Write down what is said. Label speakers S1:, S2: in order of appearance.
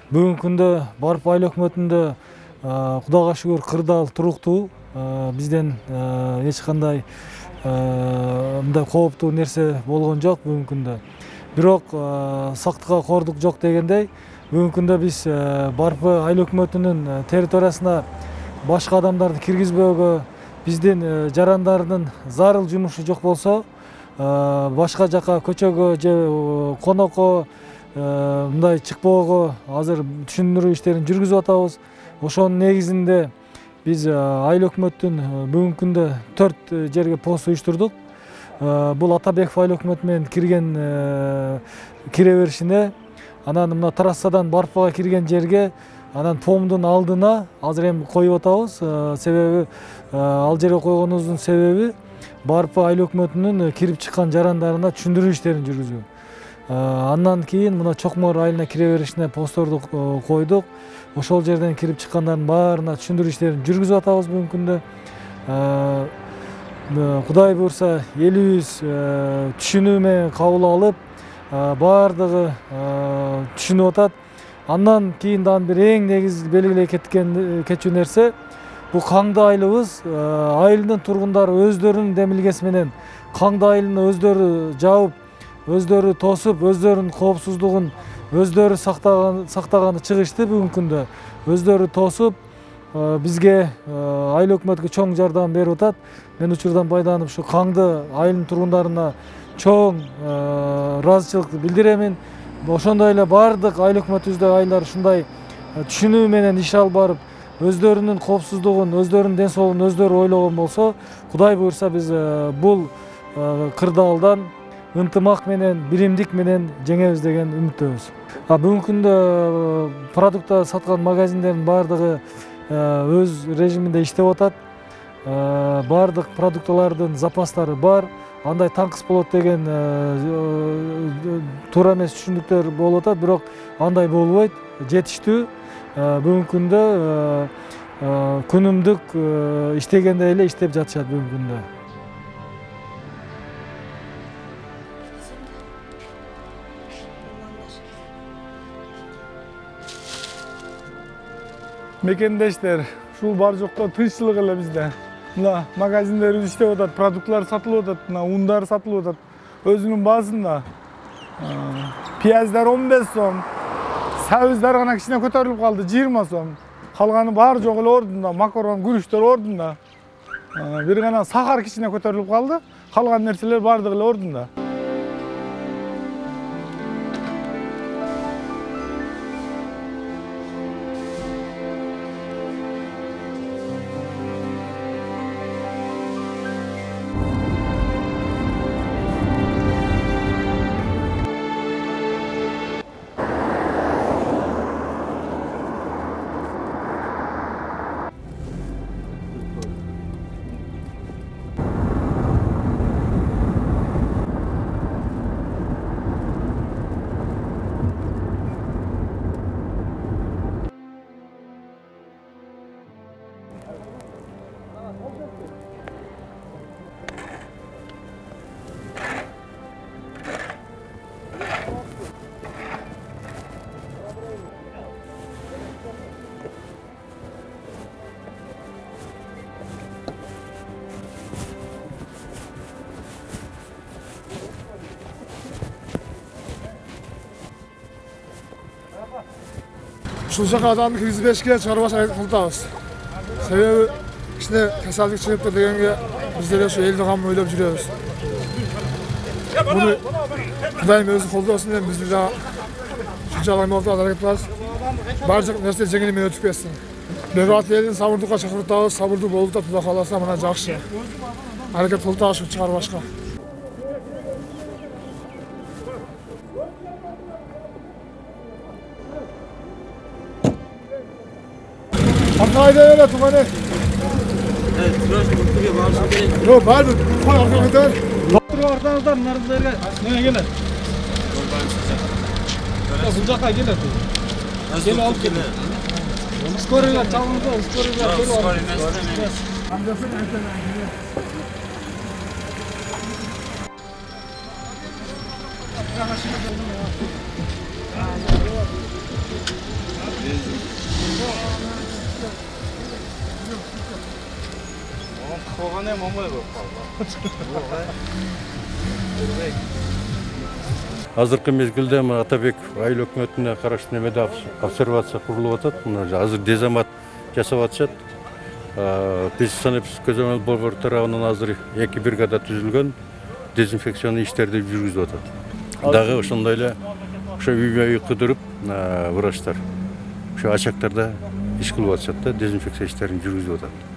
S1: Бүгүнкү күндө Барып айыл өкмөтүндө Кудайга шүгүр кырдаал туруктуу. Бизден эч кандай мындай кооптуу нерсе болгон жок бүгүнкү күндө. Бирок сактыкка кордук жок дегендей, бүгүнкү күндө биз Барып айыл өкмөтүнүн территориясына башка адамдарды киргизбөөгө, биздин жарандардын зарыл жумушу жок болсо, башка жака көчөгө же конокко мындай чыкпоого азыр түшүндүрүү иштерин жүргүзүп атабыз. Ошонун негизинде биз айыл өкмөттүн бүгүнкү күндө 4 жерге пост уюштурдук. Бул Атабеков айыл өкмөтү менен кирген кире беришине, анан мына трассадан Барпага кирген жерге, анан помдун алдына азыр эми коюп атабыз. Себеби ал жерге койгонубуздун себеби Барып айыл өкмөтүнүн кирип чыккан жарандарына түшүндүрүү иштерин жүргүзүү. Андан кийин мына Чокмор айылына кире беришине постторду койдук. Ошол жерден кирип чыккандардын баарына түшүндүрүү иштерин жүргүзүп атабыз бүгүнкү күндө. Кудай буюрса, элибиз түшүнүү менен кабыл алып, баардыгы түшүнүп атат. Андан кийин дагы бир эң негизи белгилей кетчү нерсе, бул Каңды айылыбыз, айылдын тургундары өздөрүнүн демилгеси менен Каңды айылын өздөрү жаап, өздөрү тосуп, өздөрүнүн коопсуздугун өздөрү сактаганы чыгышты. Бүгүнкү күндө өздөрү тосуп, бизге айыл өкмөткө чоң жардам берип атат. Мен учурдан пайдаланып ушу Каңды айылынын тургундарына чоң ыраазычылык билдиремин. Ошондой эле баардык айыл өкмөтүбүздөгү айылдар ушундай түшүнүү менен иш алып барып, өздөрүнүн коопсуздугун, өздөрүнүн ден соолугун өздөрү ойлогон болсо, Кудай буюрса биз бул кырдаалдан ынтымак менен, биримдик менен жеңебиз деген үмүттөбүз. Бүгүнкү күндө продукт саткан магазиндердин баардыгы өз режиминде иштеп атат. Баардык продуктылардын запастары бар. Андай таңкыс болот деген туура эмес түшүндүктөр болуп атат, бирок андай болбойт, жетиштүү. Бүгүнкү күндө күнүмдүк иштегендей эле иштеп жатышат бүгүнкү күндө.
S2: Мекендештер, ушул бар жокто тынччылык эле бизде. Мына магазиндерибиз иштеп атат, продуктлар сатылып атат, мына ундар сатылып атат. Өзүнүн баасында пияздар 15 сом, сабыздар гана кичине көтөрүлүп калды 20 сом. Калганы баары жок эле ордунда, макарон, күрүчтөр ордунда. Бир гана сахар кичине көтөрүлүп калды, калган нерселер баардыгы эле ордунда.
S3: Ушул жака адамды киргизбешке чыгарбашка аракет кылып атабыз. Себеби кичине касалдык чыгыптыр дегенге биз деле ушу элдин камын ойлоп жүрөбүз. Буну Кудайым өзү колдосун деп бизди да ушунчалык эме кылып аракет кылабыз. Баардык нерсе жеңил менен өтүп кетсин. Бекат элин сабырдыкка чакырып атабыз, сабырдуу болуп да Кудай кааласа мына жакшы. Аракет кылып атабыз ушу чыгарбашка. Arkayda öyle tumanı.
S4: Evet, biraz mutluya bağırsın gerek.
S3: Yok, var mı? Koy arkadaşlar.
S1: Dur ortadan narızlarga neye gelir? Bu jaka gelir. Gel alıp gel. Skoriler çalındı, skoriler gel. Skoriler. Amcasın erken.
S4: Kovana mamay болып қалды.
S5: Азыркы мезгилде Атабек айыл өкмөтүнө караштуу немеде обсервация курулуп атат. Мына азыр дезамат жасап атышат. Биз санепс көзөмөл борбор тарабынан азыр 2 бригада түзүлгөн, дезинфекциялык иштерди жүргүзүп атат. Дагы ошондой эле ошо үй кыдырып врачтар ошо ачактарда иш кылып атышат да, дезинфекция иштерин жүргүзүп атат.